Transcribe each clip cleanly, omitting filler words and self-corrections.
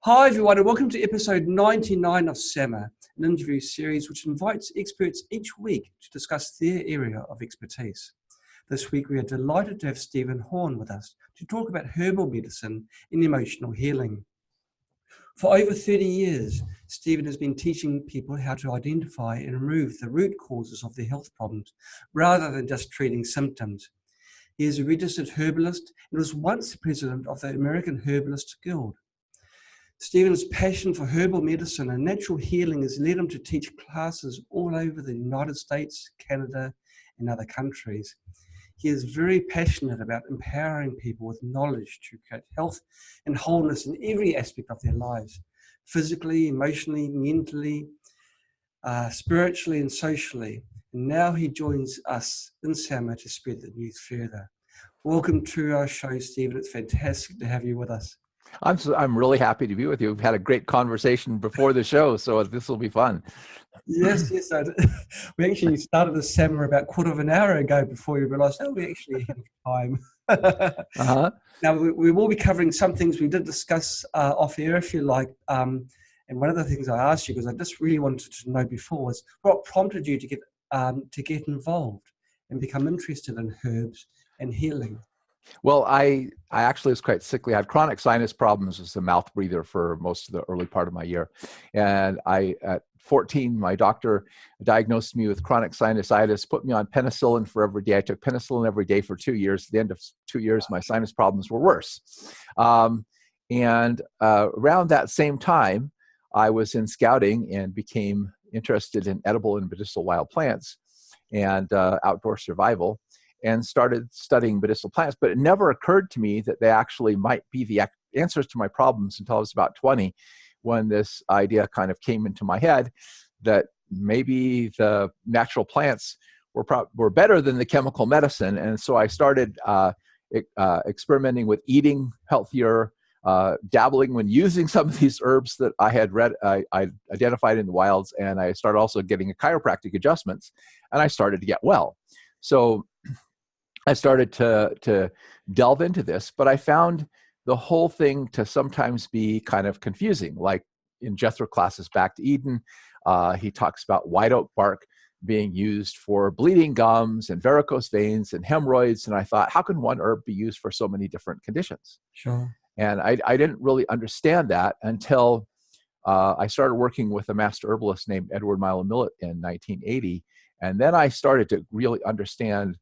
Hi everyone, and welcome to episode 99 of SAMA, an interview series which invites experts each week to discuss their area of expertise. This week we are delighted to have Steven Horne with us to talk about herbal medicine and emotional healing. For over 30 years, Steven has been teaching people how to identify and remove the root causes of their health problems, rather than just treating symptoms. He is a registered herbalist and was once the president of the American Herbalists Guild. Steven's passion for herbal medicine and natural healing has led him to teach classes all over the United States, Canada, and other countries. He is very passionate about empowering people with knowledge to create health and wholeness in every aspect of their lives, physically, emotionally, mentally, spiritually, and socially. And now he joins us in SAMA to spread the news further. Welcome to our show, Steven. It's fantastic to have you with us. I'm really happy to be with you. We've had a great conversation before the show, so this will be fun. Yes. We actually started the SAMA about a quarter of an hour ago before we realised, we actually have time. Now, we will be covering some things we did discuss off air, if you like. And one of the things I asked you, because I just really wanted to know before, was what prompted you to get involved and become interested in herbs and healing? Well, I actually was quite sickly. I had chronic sinus problems as a mouth breather for most of the early part of my year. And at 14, my doctor diagnosed me with chronic sinusitis, put me on penicillin for every day. I took penicillin every day for 2 years. At the end of 2 years, my sinus problems were worse. And around that same time, I was in scouting and became interested in edible and medicinal wild plants and outdoor survival, and started studying medicinal plants. But it never occurred to me that they actually might be the answers to my problems until I was about 20, when this idea kind of came into my head that maybe the natural plants were better than the chemical medicine. And so I started experimenting with eating healthier, dabbling when using some of these herbs that I had I identified in the wilds, and I started also getting a chiropractic adjustments, and I started to get well. So I started to delve into this, but I found the whole thing to sometimes be kind of confusing. Like in Jethro Classes Back to Eden, he talks about white oak bark being used for bleeding gums and varicose veins and hemorrhoids. And I thought, how can one herb be used for so many different conditions? Sure. And I didn't really understand that until I started working with a master herbalist named Edward Milo Millett in 1980. And then I started to really understand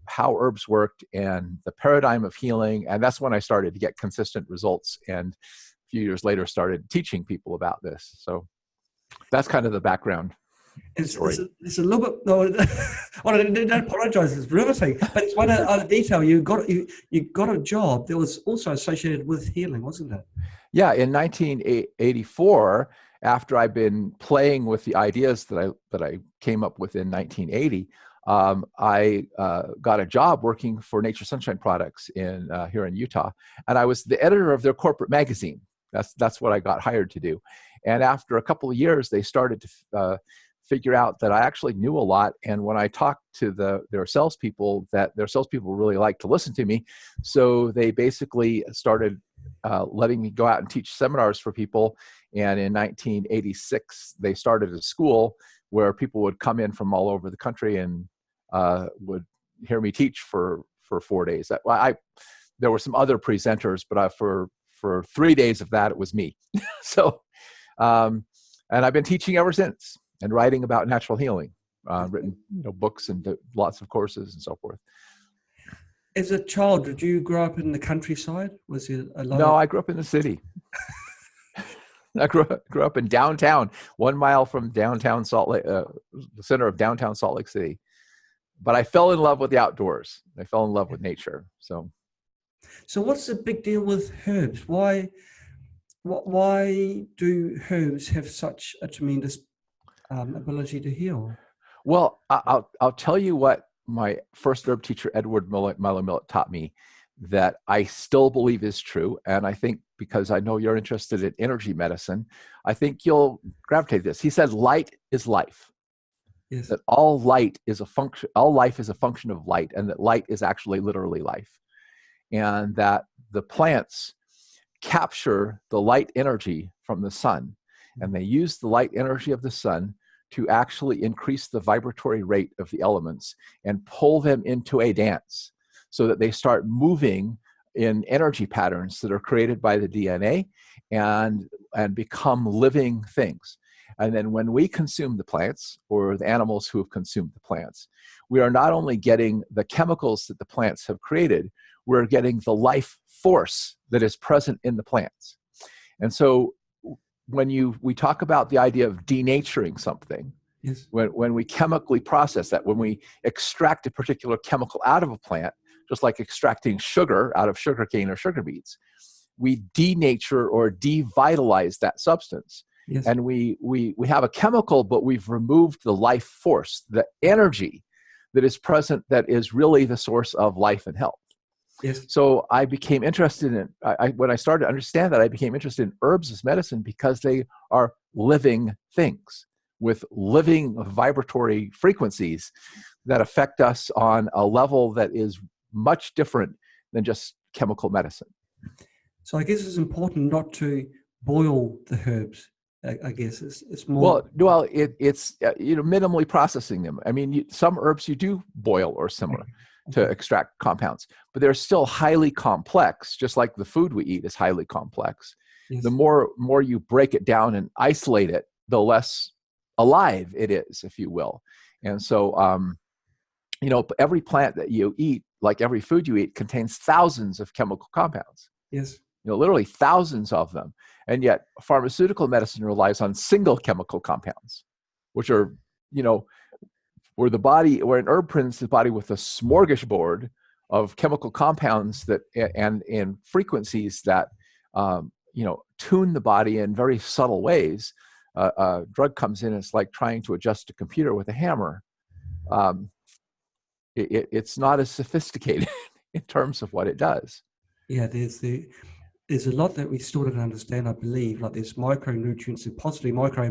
how herbs worked and the paradigm of healing. And that's when I started to get consistent results. And a few years later, started teaching people about this. So that's kind of the background. It's a little bit, no, well, I don't apologize, it's riveting, but it's one other detail. You got a job that was also associated with healing, wasn't it? Yeah, in 1984, after I'd been playing with the ideas that I came up with in 1980, I got a job working for Nature Sunshine Products here in Utah, and I was the editor of their corporate magazine. That's what I got hired to do. And after a couple of years, they started to figure out that I actually knew a lot. And when I talked to their salespeople, that their salespeople really liked to listen to me, so they basically started letting me go out and teach seminars for people. And in 1986, they started a school where people would come in from all over the country and would hear me teach for 4 days. There were some other presenters, but for 3 days of that, it was me. So, and I've been teaching ever since and writing about natural healing, written books and lots of courses and so forth. As a child, did you grow up in the countryside? Was it a lot? No, I grew up in the city. I grew up in downtown, 1 mile from downtown Salt Lake, the center of downtown Salt Lake City. But I fell in love with the outdoors. I fell in love with nature. So what's the big deal with herbs? Why do herbs have such a tremendous ability to heal? Well, I'll tell you what my first herb teacher, Edward Milo Millett, taught me that I still believe is true. And I think because I know you're interested in energy medicine, I think you'll gravitate to this. He said, light is life. Yes. That all light is a function, all life is a function of light, and that light is actually literally life. And that the plants capture the light energy from the sun, and they use the light energy of the sun to actually increase the vibratory rate of the elements and pull them into a dance so that they start moving in energy patterns that are created by the DNA and become living things. And then when we consume the plants, or the animals who have consumed the plants, we are not only getting the chemicals that the plants have created, we're getting the life force that is present in the plants. And so when we talk about the idea of denaturing something, yes, when we chemically process that, when we extract a particular chemical out of a plant, just like extracting sugar out of sugarcane or sugar beets, we denature or devitalize that substance. yes. And we have a chemical, but we've removed the life force, the energy that is present, that is really the source of life and health. Yes. So I became interested in, when I started to understand that, I became interested in herbs as medicine because they are living things with living vibratory frequencies that affect us on a level that is much different than just chemical medicine. So I guess it's important not to boil the herbs. I guess it's more. Well, it's minimally processing them. I mean, some herbs you do boil or simmer to extract compounds, but they're still highly complex, just like the food we eat is highly complex. Yes. The more you break it down and isolate it, the less alive it is, if you will. And so, every plant that you eat, like every food you eat, contains thousands of chemical compounds. Yes. Literally thousands of them. And yet pharmaceutical medicine relies on single chemical compounds, which are, where an herb presents the body with a smorgasbord of chemical compounds that and frequencies that tune the body in very subtle ways. A drug comes in, it's like trying to adjust a computer with a hammer. It's not as sophisticated in terms of what it does. Yeah, there's a lot that we still don't understand, I believe. Like there's micronutrients and possibly micro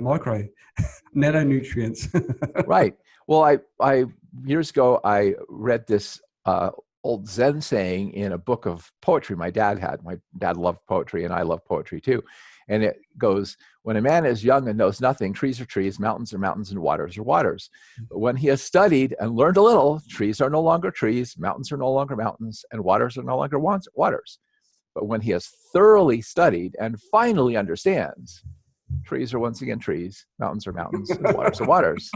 nanonutrients. Right. Well, I years ago I read this old Zen saying in a book of poetry my dad had. My dad loved poetry, and I love poetry too. And it goes, when a man is young and knows nothing, trees are trees, mountains are mountains, and waters are waters. But when he has studied and learned a little, trees are no longer trees, mountains are no longer mountains, and waters are no longer waters. But when he has thoroughly studied and finally understands, trees are once again trees, mountains are mountains, and waters are waters.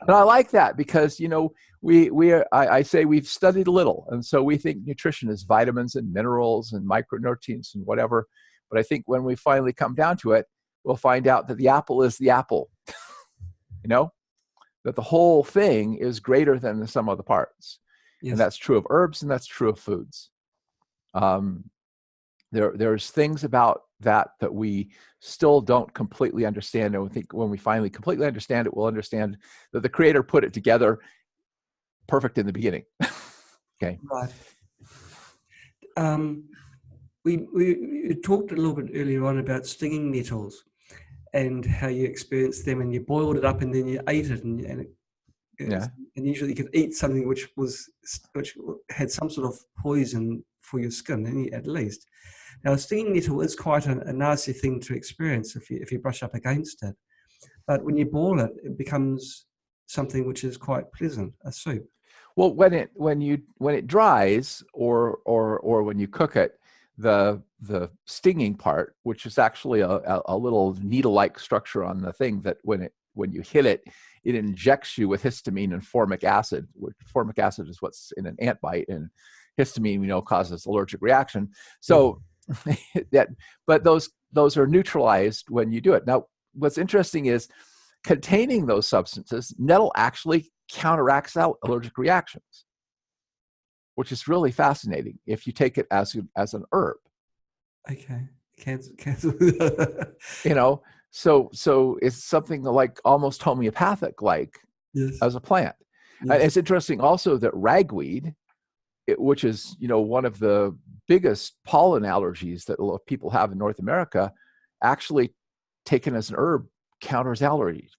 And I like that because, I say we've studied a little. And so we think nutrition is vitamins and minerals and micronutrients and whatever. But I think when we finally come down to it, we'll find out that the apple is the apple, that the whole thing is greater than the sum of the parts. Yes. And that's true of herbs, and that's true of foods. There's things about that we still don't completely understand. And we think when we finally completely understand it, we'll understand that the Creator put it together perfect in the beginning. Okay. Right. We talked a little bit earlier on about stinging nettles and how you experienced them, and you boiled it up and then you ate it, and usually you could eat something which had some sort of poison for your skin, at least. Now, a stinging nettle is quite a nasty thing to experience if you brush up against it. But when you boil it, it becomes something which is quite pleasant, a soup. Well, when it dries or when you cook it, the stinging part, which is actually a little needle-like structure on the thing that when you hit it, it injects you with histamine and formic acid. Formic acid is what's in an ant bite, and histamine, causes allergic reaction. So but those are neutralized when you do it. Now, what's interesting is containing those substances, nettle actually counteracts out allergic reactions, which is really fascinating if you take it as an herb. Okay. Cancel. So it's something like almost homeopathic, like as a plant. Yes. And it's interesting also that ragweed, which is one of the biggest pollen allergies that a lot of people have in North America, actually taken as an herb counters allergies.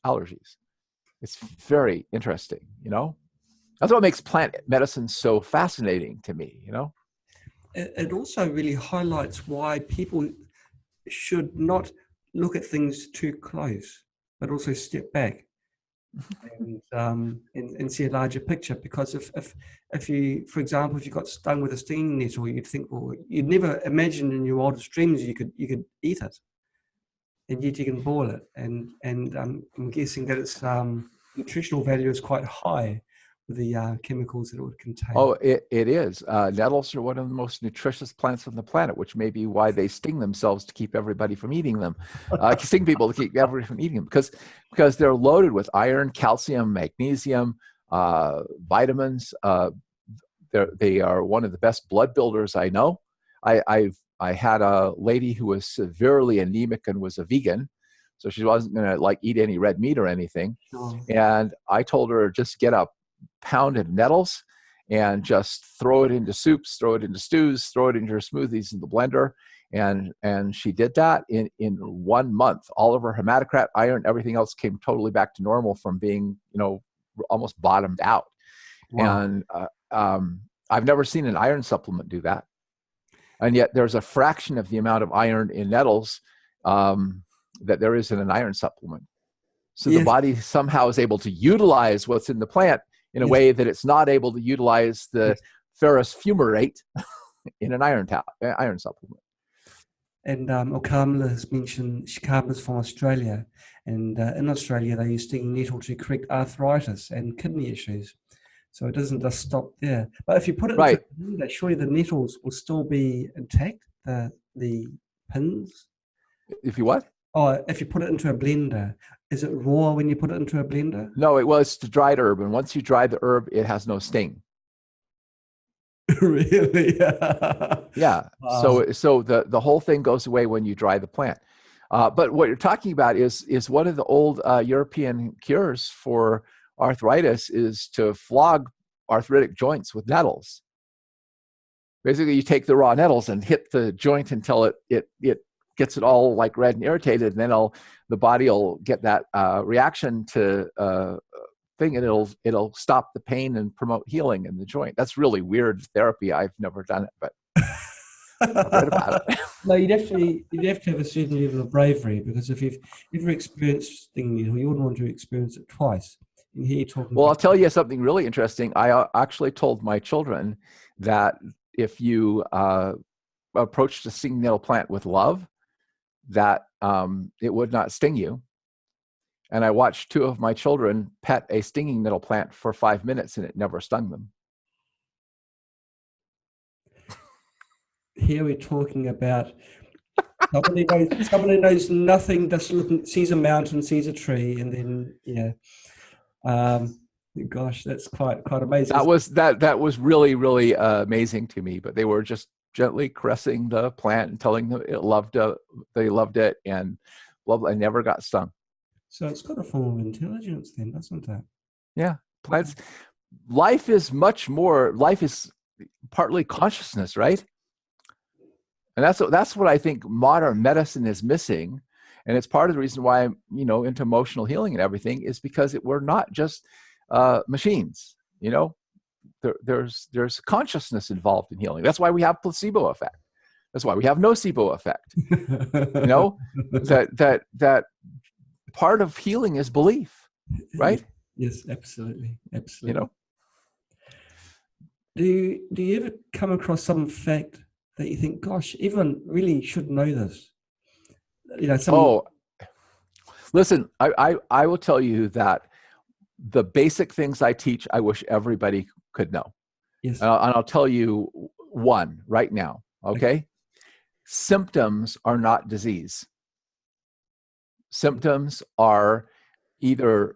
It's very interesting. That's what makes plant medicine so fascinating to me. it also really highlights why people should not look at things too close, but also step back and see a larger picture. Because if you, for example, if you got stung with a stinging nettle, you'd think, well, you'd never imagine in your wildest dreams you could eat it, and yet you can boil it. And I'm guessing that its nutritional value is quite high with the chemicals that it would contain. Oh, it is. Nettles are one of the most nutritious plants on the planet, which may be why they sting themselves to keep everybody from eating them. Sting people to keep everybody from eating them because they're loaded with iron, calcium, magnesium, vitamins. They are one of the best blood builders I know. I had a lady who was severely anemic and was a vegan, so she wasn't going to eat any red meat or anything. Oh. And I told her, just get a pound of nettles and just throw it into soups, throw it into stews, throw it into her smoothies in the blender. And she did that in 1 month. All of her hematocrit, iron, everything else came totally back to normal from being, almost bottomed out. Wow. And I've never seen an iron supplement do that. And yet there's a fraction of the amount of iron in nettles that there is in an iron supplement. So the body somehow is able to utilize what's in the plant in a way that it's not able to utilize the ferrous fumarate in an iron supplement. And Kamala has mentioned Kamala's from Australia, and in Australia they use stinging nettle to correct arthritis and kidney issues. So it doesn't just stop there. But if you put it into a blender, surely the nettles will still be intact, the pins? If you what? Oh, if you put it into a blender, is it raw when you put it into a blender? No, it's the dried herb. And once you dry the herb, it has no sting. Really? Yeah. Wow. So the whole thing goes away when you dry the plant. But what you're talking about is one of the old European cures for arthritis is to flog arthritic joints with nettles. Basically, you take the raw nettles and hit the joint until it gets it all red and irritated, and then the body will get that reaction to thing, and it'll stop the pain and promote healing in the joint. That's really weird therapy. I've never done it, but I've read about it. No, you'd have to have a certain level of bravery, because if you've ever experienced stinging needle, you wouldn't want to experience it twice. And here you're talking. Well, I'll tell you something really interesting. I actually told my children that if you approached a stinging nettle plant with love, that it would not sting you. And I watched 2 of my children pet a stinging nettle plant for 5 minutes, and it never stung them. Here we're talking about somebody knows nothing, just sees a mountain, sees a tree, and then gosh, that's quite amazing. That was really, really amazing to me. But they were just gently caressing the plant and telling them they loved it, and I never got stung. So it's got a form of intelligence then, doesn't it? Yeah. Plants. Life is partly consciousness, right? And that's what I think modern medicine is missing. And it's part of the reason why I'm, into emotional healing and everything, is because we're not just machines. There's consciousness involved in healing. That's why we have placebo effect. That's why we have nocebo effect. That part of healing is belief, right? Yes, absolutely. Do you ever come across some fact that you think, gosh, everyone really should know this? Listen, I will tell you that the basic things I teach, I wish everybody could know. Yes. And I'll tell you one right now, okay? Symptoms are not disease. Symptoms are either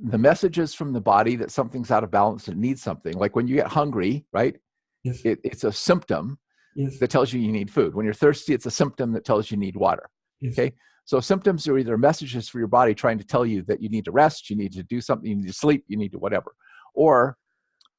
the messages from the body that something's out of balance and needs something. Like when you get hungry, right? Yes. It's a symptom that tells you need food. When you're thirsty, it's a symptom that tells you need water. Yes. Okay? So symptoms are either messages for your body trying to tell you that you need to rest, you need to do something, you need to sleep, you need to whatever. Or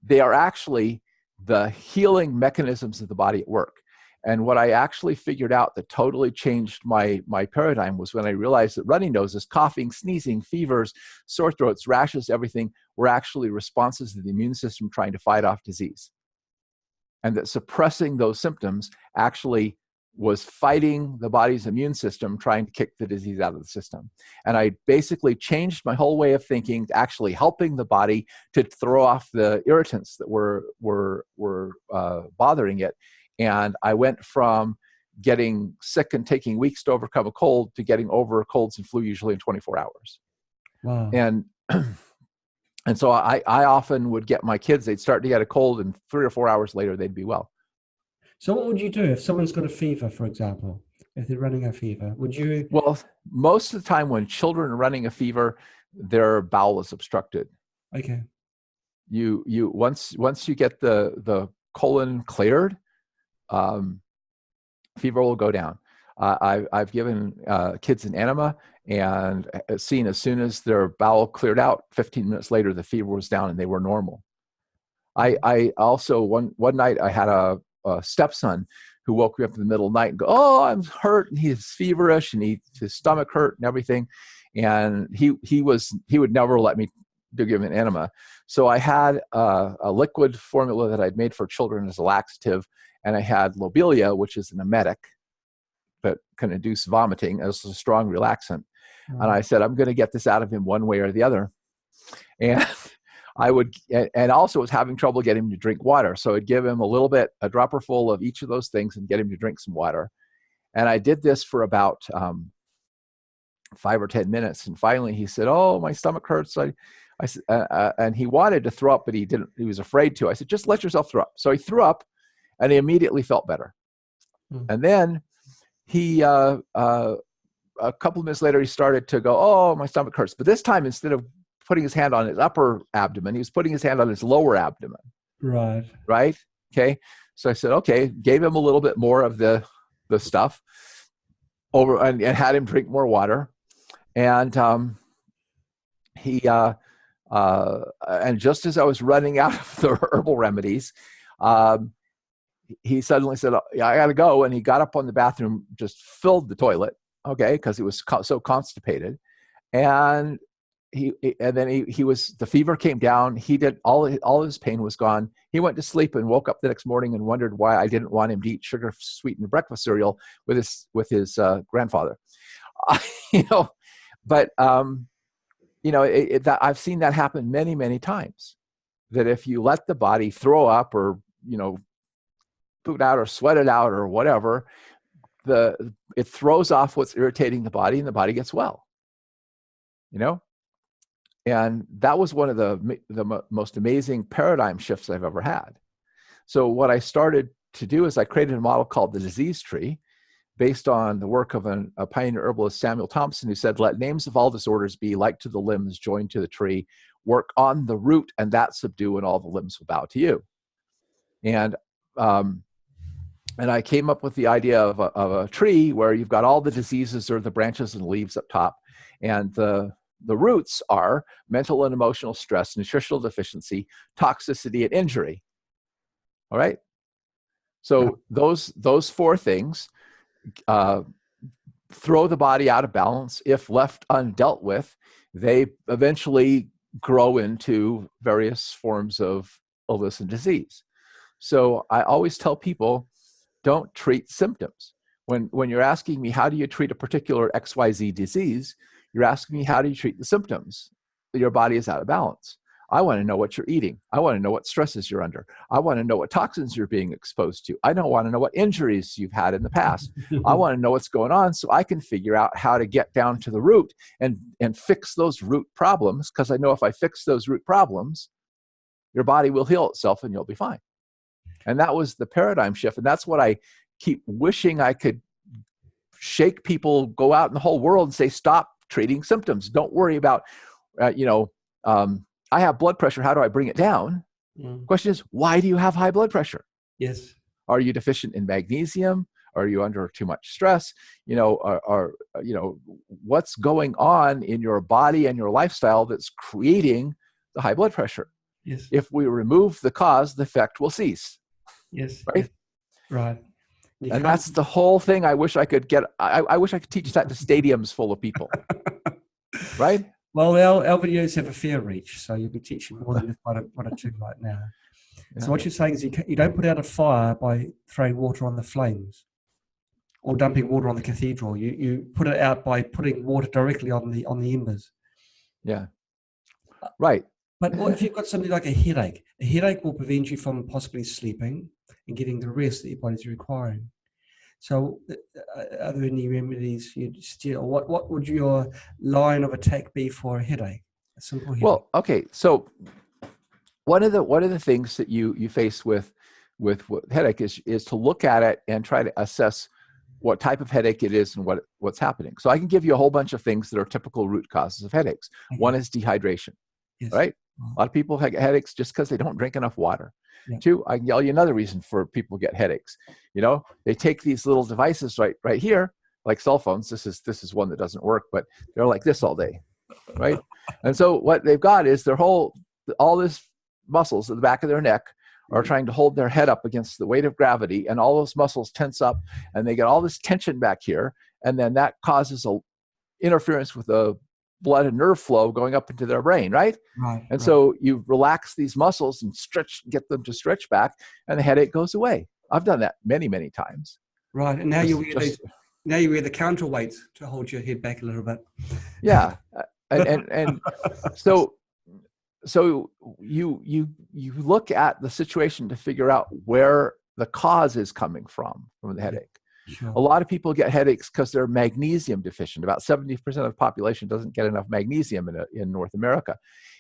they are actually the healing mechanisms of the body at work. And what I actually figured out that totally changed my paradigm was when I realized that runny noses, coughing, sneezing, fevers, sore throats, rashes, everything were actually responses of the immune system trying to fight off disease. and that suppressing those symptoms actually was fighting the body's immune system, trying to kick the disease out of the system. And I basically changed my whole way of thinking to actually helping the body to throw off the irritants that were bothering it. And I went from getting sick and taking weeks to overcome a cold to getting over colds and flu usually in 24 hours. Wow. And so I often would get my kids, they'd start to get a cold, and 3 or 4 hours later, they'd be well. So what would you do if someone's got a fever, for example, if they're running a fever? Would you? Well, most of the time when children are running a fever, their bowel is obstructed. Okay. You once you get the colon cleared, fever will go down. I've given kids an enema and seen as soon as their bowel cleared out, 15 minutes later, the fever was down and they were normal. I also, one night I had a stepson who woke me up in the middle of the night and go, "Oh, I'm hurt," and he's feverish and his stomach hurt and everything. And he would never let me give him an enema. So I had a liquid formula that I'd made for children as a laxative, and I had lobelia, which is an emetic that can induce vomiting as a strong relaxant. And I said, I'm going to get this out of him one way or the other. And and also was having trouble getting him to drink water. So I'd give him a dropper full of each of those things and get him to drink some water. And I did this for about 5 or 10 minutes. And finally he said, "Oh, my stomach hurts." I said, and he wanted to throw up, but he didn't. He was afraid to. I said, "Just let yourself throw up." So he threw up and he immediately felt better. And then he, a couple of minutes later, he started to go, "Oh, my stomach hurts." But this time, instead of putting his hand on his upper abdomen, he was putting his hand on his lower abdomen. Right. Right. Okay. So I said, okay, gave him a little bit more of the stuff over and had him drink more water. And he, and just as I was running out of the herbal remedies, he suddenly said, "Yeah, I got to go." And he got up on the bathroom, just filled the toilet. Okay. Cause he was so constipated. And the fever came down. He did all his pain was gone. He went to sleep and woke up the next morning and wondered why I didn't want him to eat sugar sweetened breakfast cereal with his grandfather. But that I've seen that happen many, many times, that if you let the body throw up or, poop out or sweat it out or whatever, it throws off what's irritating the body and the body gets well, And that was one of the most amazing paradigm shifts I've ever had. So what I started to do is I created a model called the disease tree, based on the work of a pioneer herbalist, Samuel Thompson, who said, "Let names of all disorders be like to the limbs joined to the tree. Work on the root, and that subdue, and all the limbs will bow to you." And I came up with the idea of a tree where you've got all the diseases or the branches and leaves up top, and the roots are mental and emotional stress, nutritional deficiency, toxicity, and injury. All right. So those 4 things throw the body out of balance. If left undealt with, they eventually grow into various forms of illness and disease. So I always tell people, don't treat symptoms. When you're asking me, how do you treat a particular XYZ disease? You're asking me, how do you treat the symptoms? Your body is out of balance. I want to know what you're eating. I want to know what stresses you're under. I want to know what toxins you're being exposed to. I don't want to know what injuries you've had in the past. I want to know what's going on so I can figure out how to get down to the root and fix those root problems, because I know if I fix those root problems, your body will heal itself and you'll be fine. And that was the paradigm shift. And that's what I keep wishing I could shake people, go out in the whole world and say, stop treating symptoms. Don't worry about, I have blood pressure. How do I bring it down? Question is, why do you have high blood pressure? Yes. Are you deficient in magnesium? Are you under too much stress? What's going on in your body and your lifestyle that's creating the high blood pressure? Yes. If we remove the cause, the effect will cease. Yes. Right. Yes. Right. And that's the whole thing. I wish I could I wish I could teach that to stadiums full of people. Right? Well, our videos have a fair reach, so you'll be teaching more than just one or two right now. So what you're saying is you don't put out a fire by throwing water on the flames or dumping water on the cathedral. You put it out by putting water directly on the embers. Yeah. Right. But what if you've got something like a headache? A headache will prevent you from possibly sleeping and getting the rest that your body's requiring. So are there any remedies you'd steal? What would your line of attack be for a headache? A simple headache. Well, okay. So one of the things that you face with headache is to look at it and try to assess what type of headache it is and what's happening. So I can give you a whole bunch of things that are typical root causes of headaches. Okay. One is dehydration, right? A lot of people have headaches just because they don't drink enough water. Yeah. Two, I can tell you another reason for people get headaches. They take these little devices right here, like cell phones. This is one that doesn't work, but they're like this all day, right? And so what they've got is all this muscles at the back of their neck are trying to hold their head up against the weight of gravity, and all those muscles tense up, and they get all this tension back here, and then that causes a interference with the blood and nerve flow going up into their brain, right? Right. And so you relax these muscles and get them to stretch back, and the headache goes away. I've done that many, many times. Right. And now you wear the counterweights to hold your head back a little bit. Yeah. And so you look at the situation to figure out where the cause is coming from the headache. Sure. A lot of people get headaches because they're magnesium deficient. About 70% of the population doesn't get enough magnesium in North America.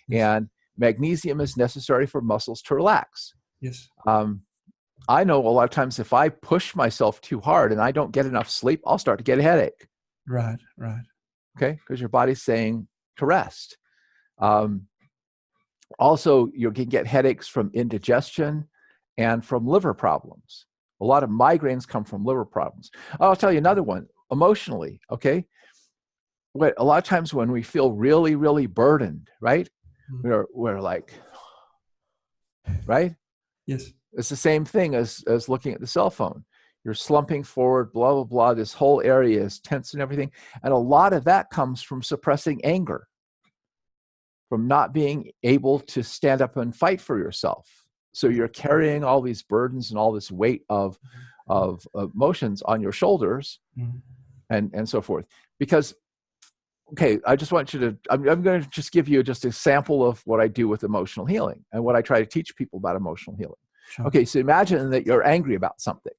Yes. And magnesium is necessary for muscles to relax. Yes. I know a lot of times if I push myself too hard and I don't get enough sleep, I'll start to get a headache. Right. Okay, because your body's saying to rest. Also, you can get headaches from indigestion and from liver problems. A lot of migraines come from liver problems. I'll tell you another one, emotionally, okay? A lot of times when we feel really, really burdened, right? Mm-hmm. We're like, right? Yes. It's the same thing as looking at the cell phone. You're slumping forward, blah, blah, blah. This whole area is tense and everything. And a lot of that comes from suppressing anger, from not being able to stand up and fight for yourself. So you're carrying all these burdens and all this weight of emotions on your shoulders, and so forth. Because, okay, I just want you to, I'm going to just give you just a sample of what I do with emotional healing and what I try to teach people about emotional healing. Sure. Okay, so imagine that you're angry about something.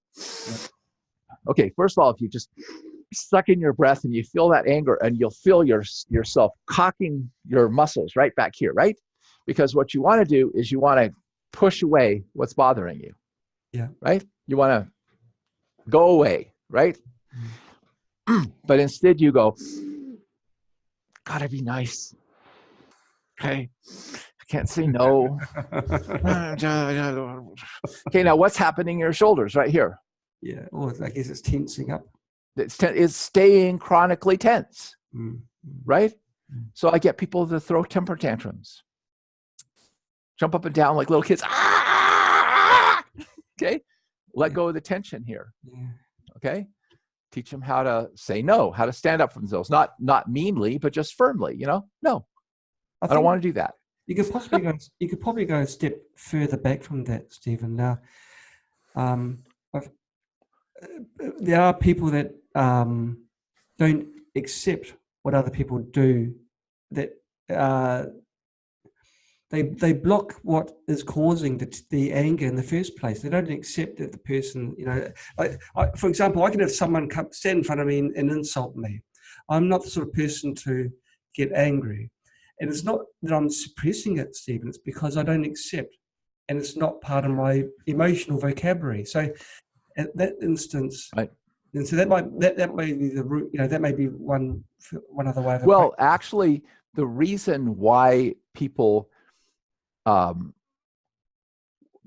Okay, first of all, if you just suck in your breath and you feel that anger, and you'll feel yourself cocking your muscles right back here, right? Because what you want to do is you want to push away what's bothering you. Yeah. Right? You want to go away, right? But instead you go, gotta be nice. Okay. I can't say no. Okay, now what's happening in your shoulders right here? Yeah. Or I guess it's tensing up. It's staying chronically tense, right? So I get people to throw temper tantrums. Jump up and down like little kids. Okay? Let go of the tension here. Yeah. Okay? Teach them how to say no, how to stand up for themselves. Not meanly, but just firmly, No, I don't want to do that. You could probably go a step further back from that, Stephen. Now, there are people that don't accept what other people do, that they block what is causing the anger in the first place. They don't accept that the person, for example, I can have someone stand in front of me and insult me. I'm not the sort of person to get angry. And it's not that I'm suppressing it, Stephen, it's because I don't accept, and it's not part of my emotional vocabulary. So at that instance, right. And so that may be the root, that may be one other way of Well, actually, the reason why people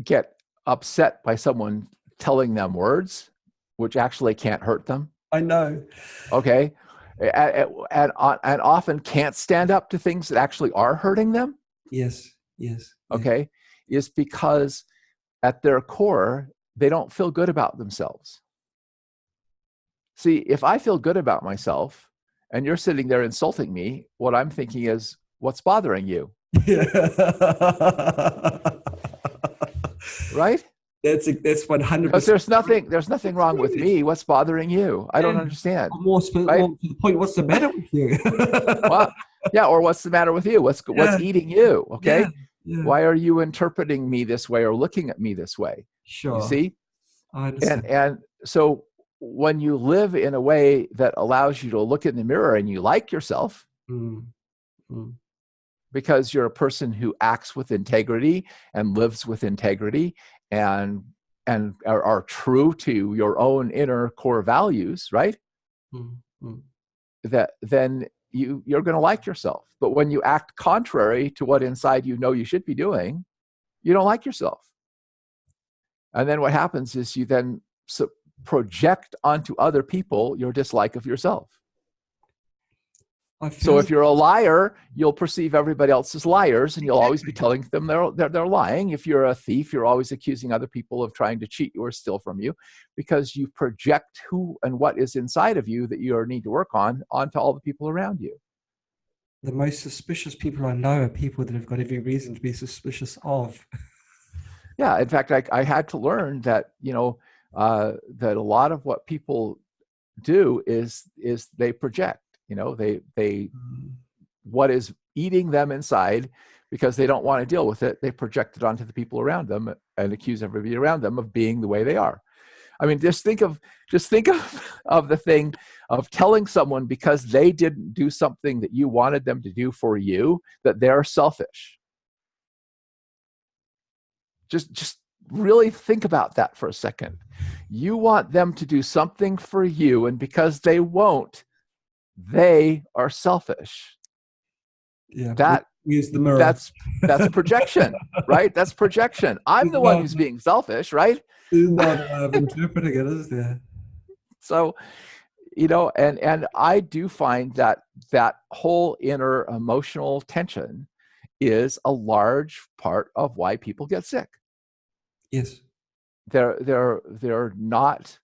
get upset by someone telling them words, which actually can't hurt them. I know. Okay. And often can't stand up to things that actually are hurting them. Yes. Okay. Is because at their core, they don't feel good about themselves. See, if I feel good about myself and you're sitting there insulting me, what I'm thinking is, what's bothering you? right? That's 100%. Because there's nothing wrong with me. What's bothering you? I don't understand. More to Right? the point, what's the matter with you? Well, yeah, or what's the matter with you? What's eating you? Okay. Yeah, yeah. Why are you interpreting me this way or looking at me this way? Sure. You see? I understand. And so when you live in a way that allows you to look in the mirror and you like yourself, because you're a person who acts with integrity and lives with integrity and are true to your own inner core values, right? That then you're going to like yourself. But when you act contrary to what inside you know you should be doing, you don't like yourself. And then what happens is you then project onto other people your dislike of yourself. So if you're a liar, you'll perceive everybody else as liars, and you'll always be telling them they're lying. If you're a thief, you're always accusing other people of trying to cheat you or steal from you, because you project who and what is inside of you that you need to work on onto all the people around you. The most suspicious people I know are people that have got every reason to be suspicious of. Yeah, in fact, I had to learn that that a lot of what people do is they project. They what is eating them inside, because they don't want to deal with it, they project it onto the people around them and accuse everybody around them of being the way they are. I mean, just think of the thing of telling someone because they didn't do something that you wanted them to do for you, that they're selfish. Just really think about that for a second. You want them to do something for you, and because they won't, they are selfish. Yeah, that use the mirror. That's projection, right? That's projection. I'm the one who's being selfish, right? There's not of interpreting it, is there? So, and I do find that whole inner emotional tension is a large part of why people get sick. Yes. They're not,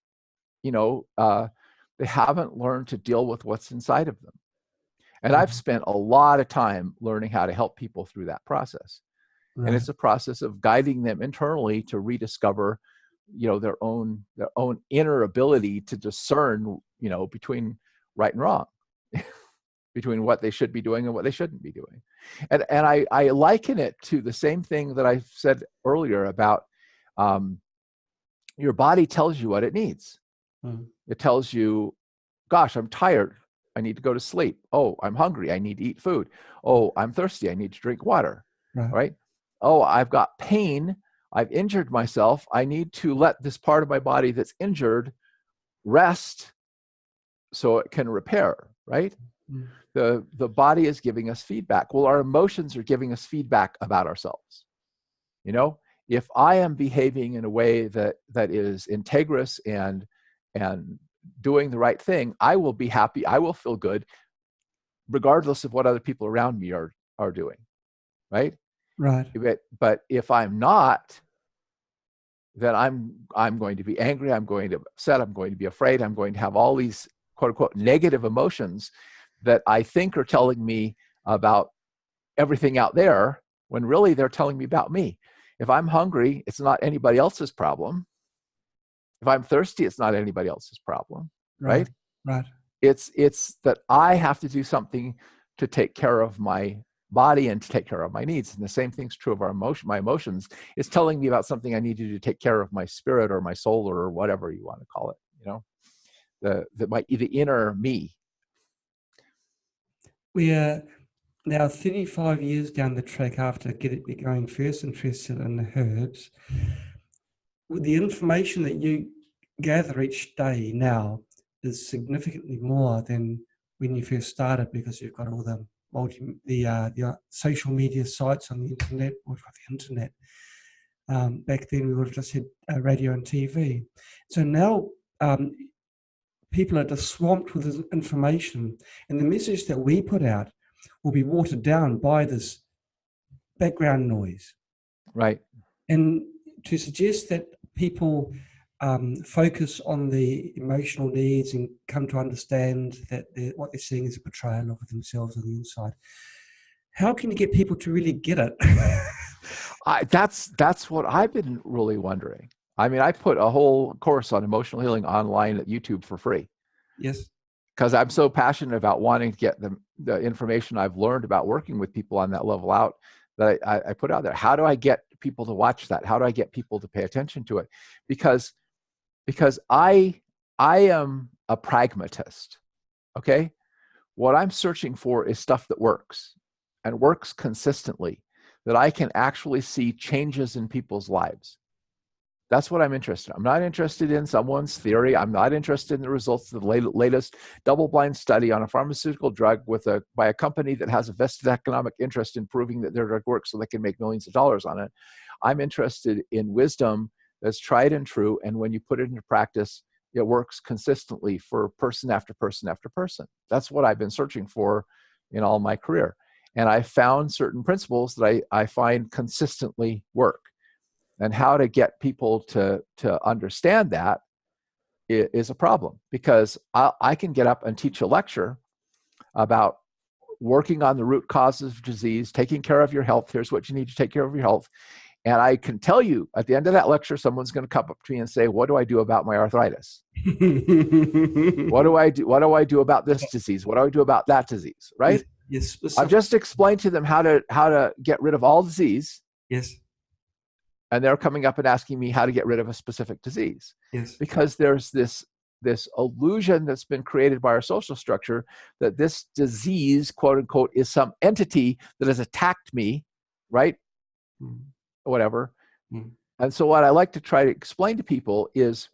they haven't learned to deal with what's inside of them. And I've spent a lot of time learning how to help people through that process. Right. And it's a process of guiding them internally to rediscover, their own inner ability to discern, between right and wrong, between what they should be doing and what they shouldn't be doing. And I liken it to the same thing that I said earlier about your body tells you what it needs. It tells you, gosh, I'm tired, I need to go to sleep. Oh, I'm hungry, I need to eat food. Oh, I'm thirsty, I need to drink water. Right? Oh, I've got pain, I've injured myself, I need to let this part of my body that's injured rest so it can repair, right? The body is giving us feedback. Well, our emotions are giving us feedback about ourselves. If I am behaving in a way that is integrous and doing the right thing, I will be happy, I will feel good, regardless of what other people around me are doing, right? Right. But if I'm not, then I'm going to be angry, I'm going to be upset, I'm going to be afraid, I'm going to have all these quote unquote negative emotions that I think are telling me about everything out there, when really they're telling me about me. If I'm hungry, it's not anybody else's problem. If I'm thirsty, it's not anybody else's problem, right? Right. It's that I have to do something to take care of my body and to take care of my needs. And the same thing's true of my emotions. It's telling me about something I need to do to take care of my spirit or my soul or whatever you want to call it, the inner me. We are now 35 years down the track after going first interested in the herbs. With the information that you gather each day now is significantly more than when you first started, because you've got all the social media sites on the internet, or the internet. Back then we would have just had radio and TV. So now people are just swamped with this information, and the message that we put out will be watered down by this background noise. Right. And to suggest that people focus on the emotional needs and come to understand that what they're seeing is a portrayal of themselves on the inside. How can you get people to really get it? That's what I've been really wondering. I mean, I put a whole course on emotional healing online at YouTube for free. Yes. Because I'm so passionate about wanting to get the information I've learned about working with people on that level out, that I put out there. How do I get people to watch that? How do I get people to pay attention to it? Because I am a pragmatist. Okay? What I'm searching for is stuff that works and works consistently, that I can actually see changes in people's lives. That's what I'm interested in. I'm not interested in someone's theory. I'm not interested in the results of the latest double-blind study on a pharmaceutical drug by a company that has a vested economic interest in proving that their drug works so they can make millions of dollars on it. I'm interested in wisdom that's tried and true, and when you put it into practice, it works consistently for person after person after person. That's what I've been searching for in all my career. And I found certain principles that I find consistently work. And how to get people to understand that is a problem, because I can get up and teach a lecture about working on the root causes of disease, taking care of your health. Here's what you need to take care of your health. And I can tell you at the end of that lecture, someone's going to come up to me and say, what do I do about my arthritis? What do I do? What do I do about this disease? What do I do about that disease? Right? Yes. I've just explained to them how to get rid of all disease. Yes. And they're coming up and asking me how to get rid of a specific disease. Yes. Because there's this illusion that's been created by our social structure that this disease, quote unquote, is some entity that has attacked me, right? Mm. Whatever. Mm. And so what I like to try to explain to people is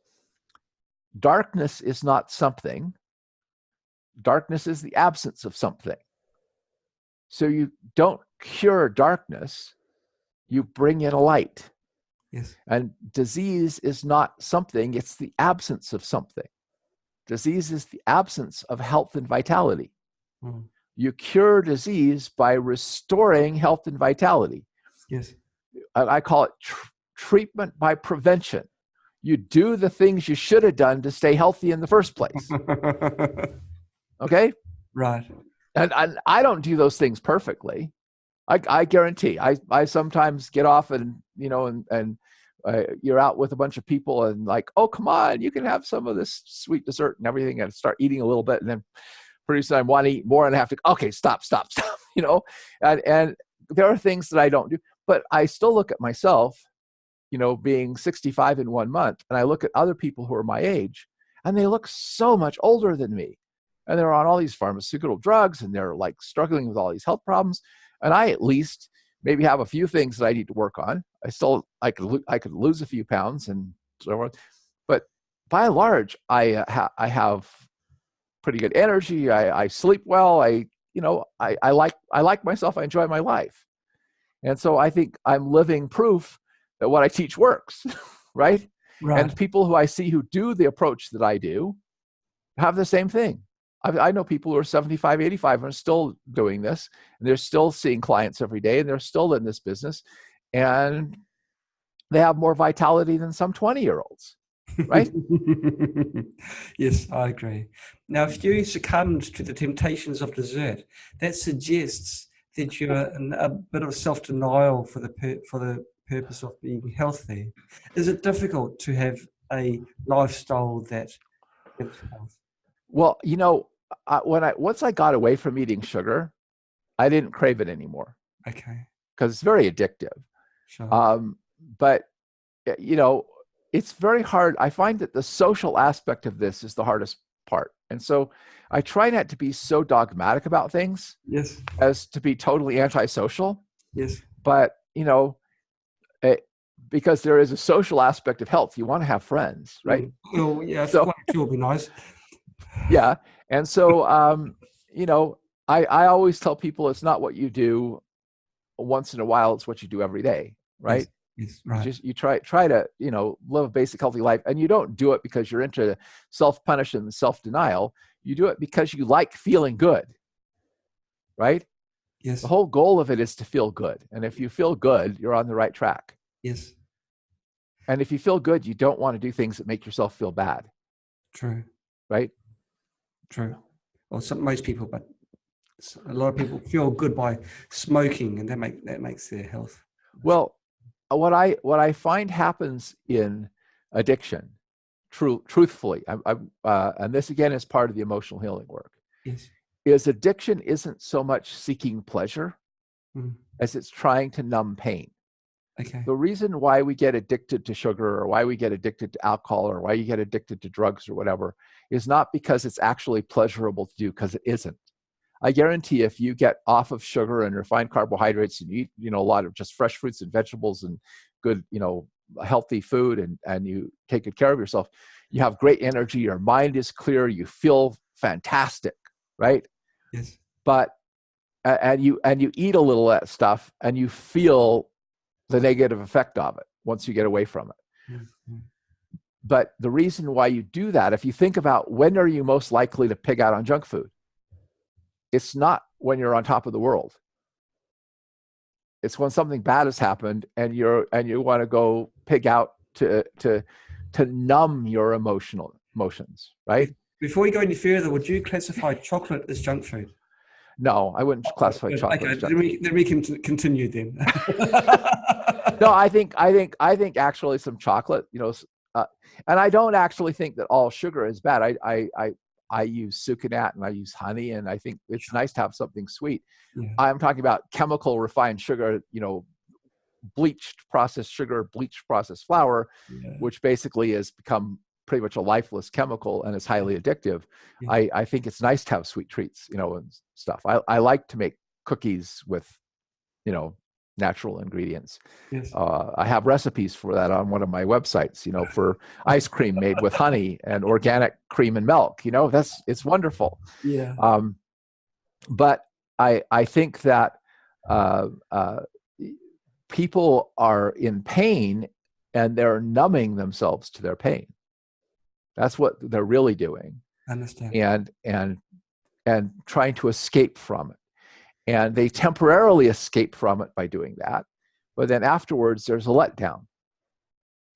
darkness is not something. Darkness is the absence of something. So you don't cure darkness, you bring in a light. Yes. And disease is not something, it's the absence of something. Disease is the absence of health and vitality. Mm. You cure disease by restoring health and vitality. Yes. I call it treatment by prevention. You do the things you should have done to stay healthy in the first place. Okay? Right. And I don't do those things perfectly. I guarantee. I sometimes get off and you're out with a bunch of people and like, oh, come on, you can have some of this sweet dessert and everything, and start eating a little bit, and then pretty soon I want to eat more and I have to, okay, stop. And there are things that I don't do, but I still look at myself, being 65 in 1 month, and I look at other people who are my age, and they look so much older than me, and they're on all these pharmaceutical drugs, and they're like struggling with all these health problems. And I at least maybe have a few things that I need to work on. I could lose a few pounds and so forth. But by and large, I have pretty good energy. I sleep well. I like myself. I enjoy my life. And so I think I'm living proof that what I teach works, right? Right. And people who I see who do the approach that I do have the same thing. I know people who are 75, 85 and are still doing this, and they're still seeing clients every day, and they're still in this business, and they have more vitality than some 20-year-olds, right? Yes, I agree. Now, if you succumbed to the temptations of dessert, that suggests that you're in a bit of self-denial for the purpose of being healthy. Is it difficult to have a lifestyle that gives health? Well, once I got away from eating sugar, I didn't crave it anymore. Okay. Because it's very addictive. Sure. But it's very hard. I find that the social aspect of this is the hardest part, and so I try not to be so dogmatic about things. Yes. As to be totally antisocial. Yes. But because there is a social aspect of health, you want to have friends, right? Well, yeah. So it would be nice. Yeah. And so, I always tell people it's not what you do once in a while, it's what you do every day, right? Yes, right. You try to, live a basic healthy life, and you don't do it because you're into self-punishment and self-denial. You do it because you like feeling good, right? Yes. The whole goal of it is to feel good. And if you feel good, you're on the right track. Yes. And if you feel good, you don't want to do things that make yourself feel bad. True. Right? True. Well, most people, but a lot of people feel good by smoking, and that makes their health. Well, what I find happens in addiction, truthfully, and this again is part of the emotional healing work, Yes. is addiction isn't so much seeking pleasure as it's trying to numb pain. Okay. The reason why we get addicted to sugar or why we get addicted to alcohol or why you get addicted to drugs or whatever is not because it's actually pleasurable to do, because it isn't. I guarantee if you get off of sugar and refined carbohydrates and you eat, a lot of just fresh fruits and vegetables and good, healthy food and you take good care of yourself, you have great energy, your mind is clear, you feel fantastic, right? Yes. But and you eat a little of that stuff and you feel the negative effect of it once you get away from it. Mm-hmm. But the reason why you do that, if you think about when are you most likely to pig out on junk food, it's not when you're on top of the world. It's when something bad has happened and you want to go pig out to numb your emotions, right? Before we go any further, would you classify chocolate as junk food? No, I wouldn't classify chocolate as junk food. Then we can continue then. No, I think actually some chocolate, and I don't actually think that all sugar is bad. I use sucanat and I use honey, and I think it's nice to have something sweet. Yeah. I'm talking about chemical refined sugar, bleached processed sugar, bleached processed flour, which basically has become pretty much a lifeless chemical and is highly addictive. Yeah. I think it's nice to have sweet treats, and stuff. I like to make cookies with, natural ingredients. Yes. I have recipes for that on one of my websites, for ice cream made with honey and organic cream and milk. It's wonderful. Yeah. But I think that people are in pain and they're numbing themselves to their pain. That's what they're really doing. I understand. And trying to escape from it. And they temporarily escape from it by doing that. But then afterwards, there's a letdown,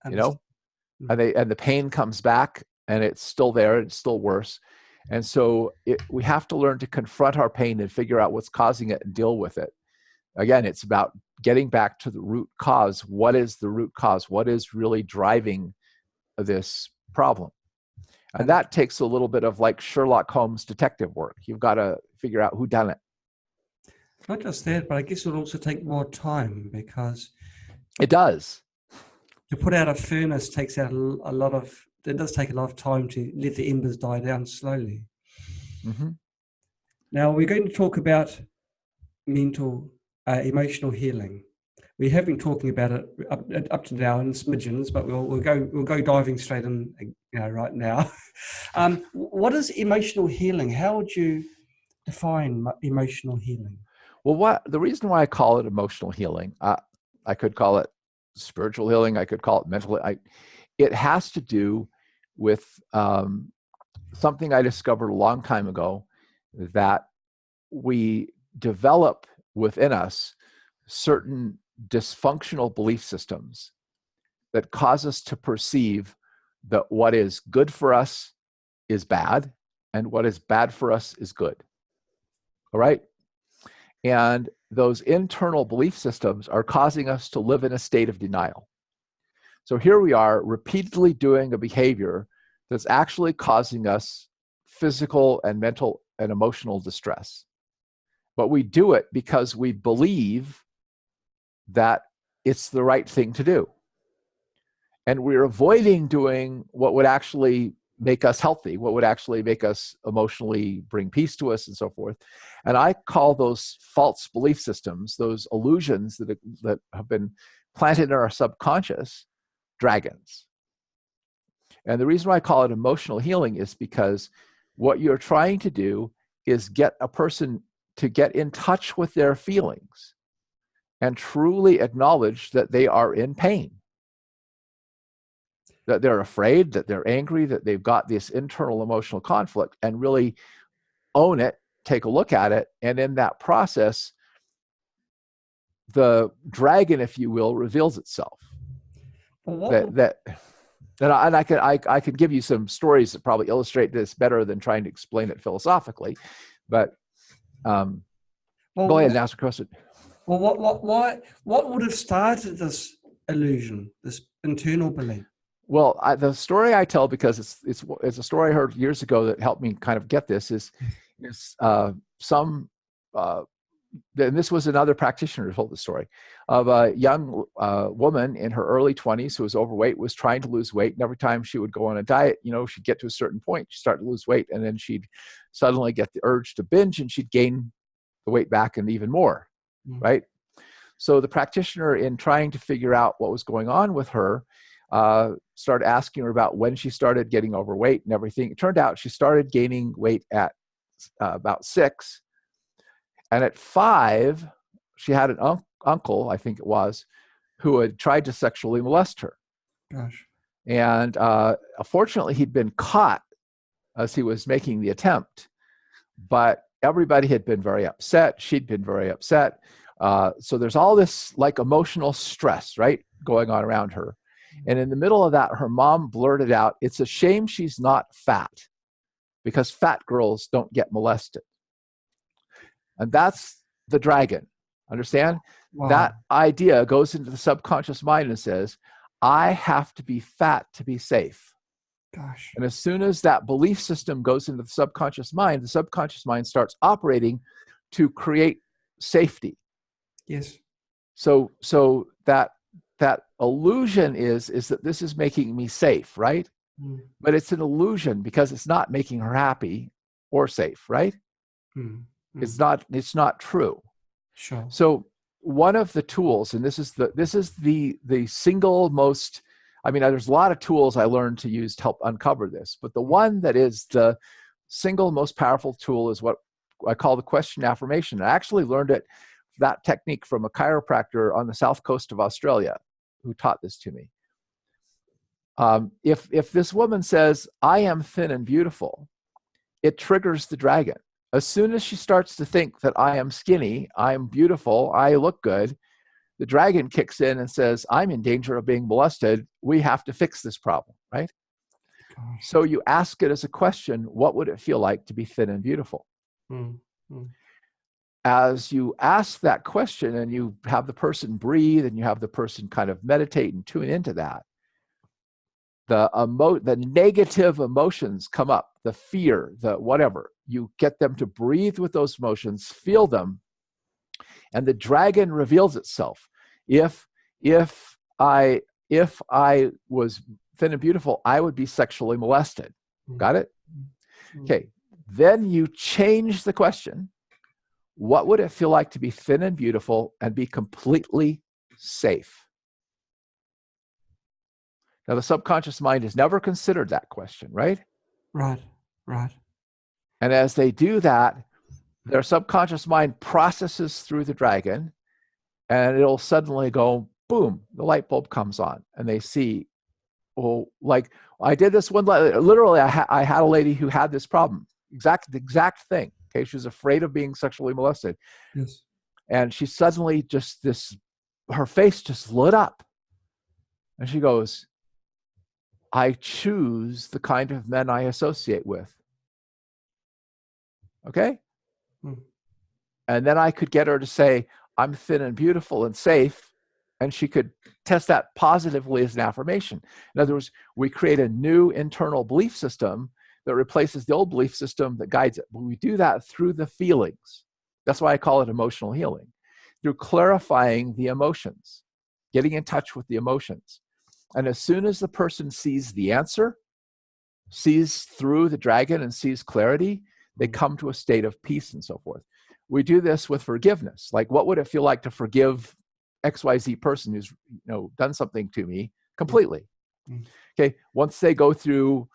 and the pain comes back and it's still there, it's still worse. And so we have to learn to confront our pain and figure out what's causing it and deal with it. Again, it's about getting back to the root cause. What is the root cause? What is really driving this problem? And that takes a little bit of like Sherlock Holmes detective work. You've got to figure out who done it. Not just that, but I guess it'll also take more time, because it does. To put out a furnace takes out it does take a lot of time to let the embers die down slowly. Mm-hmm. Now we're going to talk about emotional healing. We have been talking about it up to now in smidgens, but we'll go diving straight in, right now. What is emotional healing? How would you define emotional healing? Well, the reason why I call it emotional healing, I could call it spiritual healing, I could call it mental. It has to do with something I discovered a long time ago, that we develop within us certain dysfunctional belief systems that cause us to perceive that what is good for us is bad and what is bad for us is good. All right? And those internal belief systems are causing us to live in a state of denial. So here we are repeatedly doing a behavior that's actually causing us physical and mental and emotional distress. But we do it because we believe that it's the right thing to do. And we're avoiding doing what would actually make us healthy, what would actually make us emotionally bring peace to us and so forth. And I call those false belief systems, those illusions that have been planted in our subconscious, dragons. And the reason why I call it emotional healing is because what you're trying to do is get a person to get in touch with their feelings and truly acknowledge that they are in pain, that they're afraid, that they're angry, that they've got this internal emotional conflict, and really own it, take a look at it, and in that process, the dragon, if you will, reveals itself. I could give you some stories that probably illustrate this better than trying to explain it philosophically, but go ahead and ask a question. Well, what would have started this illusion, this internal belief? Well, the story I tell, because it's a story I heard years ago that helped me kind of get this, is some and this was another practitioner who told the story of a young woman in her early 20s who was overweight, was trying to lose weight, and every time she would go on a diet, she'd get to a certain point, she'd start to lose weight, and then she'd suddenly get the urge to binge, and she'd gain the weight back and even more, right? So the practitioner, in trying to figure out what was going on with her, started asking her about when she started getting overweight and everything. It turned out she started gaining weight at about 6. And at 5, she had an uncle, I think it was, who had tried to sexually molest her. Gosh. And fortunately, he'd been caught as he was making the attempt. But everybody had been very upset. She'd been very upset. So there's all this like emotional stress, right, going on around her. And in the middle of that, her mom blurted out, "It's a shame she's not fat, because fat girls don't get molested." And that's the dragon. Understand? Wow. That idea goes into the subconscious mind and says, I have to be fat to be safe. Gosh. And as soon as that belief system goes into the subconscious mind starts operating to create safety. Yes. So that illusion is that this is making me safe, right? But it's an illusion, because it's not making her happy or safe, right? It's not true. Sure. So one of the tools, and this is the single most, there's a lot of tools I learned to use to help uncover this, but the one that is the single most powerful tool is what I call the question affirmation. I actually learned that technique from a chiropractor on the south coast of Australia who taught this to me. If this woman says, "I am thin and beautiful," it triggers the dragon. As soon as she starts to think that I am skinny, I'm beautiful, I look good, the dragon kicks in and says, I'm in danger of being molested. We have to fix this problem, right? Gosh. So you ask it as a question, what would it feel like to be thin and beautiful? As you ask that question and you have the person breathe and you have the person kind of meditate and tune into that, the negative emotions come up, the fear, the whatever. You get them to breathe with those emotions, feel them, and the dragon reveals itself. If I was thin and beautiful, I would be sexually molested. Got it? Okay. Then you change the question. What would it feel like to be thin and beautiful and be completely safe? Now, the subconscious mind has never considered that question, right? Right. And as they do that, their subconscious mind processes through the dragon, and it'll suddenly go, boom, the light bulb comes on, and they see, oh, like I did this one, literally, I had a lady who had this problem, the exact thing. Okay, she was afraid of being sexually molested. Yes. And she suddenly her face just lit up. And she goes, I choose the kind of men I associate with. Okay? And then I could get her to say, I'm thin and beautiful and safe. And she could test that positively as an affirmation. In other words, we create a new internal belief system that replaces the old belief system that guides it. But we do that through the feelings. That's why I call it emotional healing. Through clarifying the emotions, getting in touch with the emotions. And as soon as the person sees the answer, sees through the dragon and sees clarity, they come to a state of peace and so forth. We do this with forgiveness. Like, what would it feel like to forgive XYZ person who's done something to me completely? Okay, once they go through,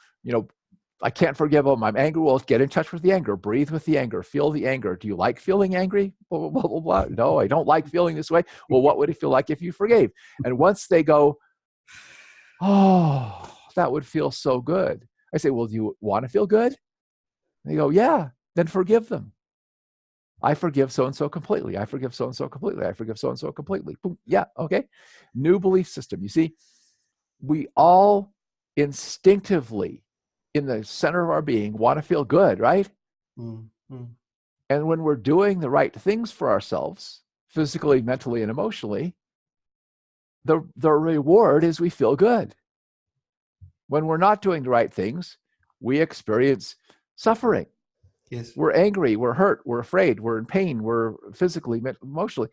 I can't forgive them, I'm angry. Well, get in touch with the anger, breathe with the anger, feel the anger. Do you like feeling angry? Blah, blah, blah, blah. No, I don't like feeling this way. Well, what would it feel like if you forgave? And once they go, oh, that would feel so good. I say, well, do you want to feel good? They go, yeah, then forgive them. I forgive so-and-so completely. I forgive so-and-so completely. I forgive so-and-so completely. Boom. Yeah, okay. New belief system. You see, we all instinctively, in the center of our being, want to feel good, right? And when we're doing the right things for ourselves, physically, mentally, and emotionally, the reward is we feel good. When we're not doing the right things, we experience suffering. Yes. We're angry, we're hurt, we're afraid, we're in pain, we're physically, emotionally.